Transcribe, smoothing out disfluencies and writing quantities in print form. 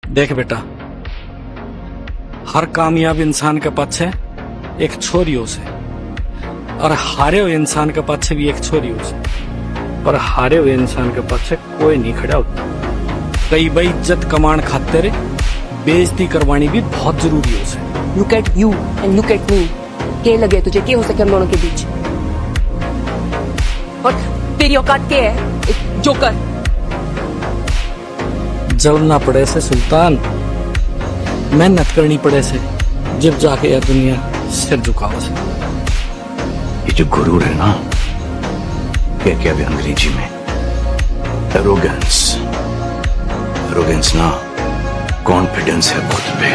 देख बेटा, हर कामयाब इंसान के पाछे एक छोरी हो से, और हारे हुए इंसान के पाछे भी एक छोरी हो से, पर हारे हुए इंसान के पाछे कोई नहीं खड़ा होता। कई भाई इज्जत कमान खाते रे बेइज्जती करवानी भी बहुत जरूरी हो से। Look at you and look at me. क्या लगे तुझे, क्या हो सके हम दोनों के बीच? और तेरी औकात क्या है, एक जोकर? जलना पड़े से सुल्तान, मेहनत करनी पड़े से, जब जाके यह दुनिया सिर झुकाओ से। ये जो गुरूर है ना, क्या भी अंग्रेजी में एरोगेंस, एरोगेंस ना कॉन्फिडेंस है खुद पे।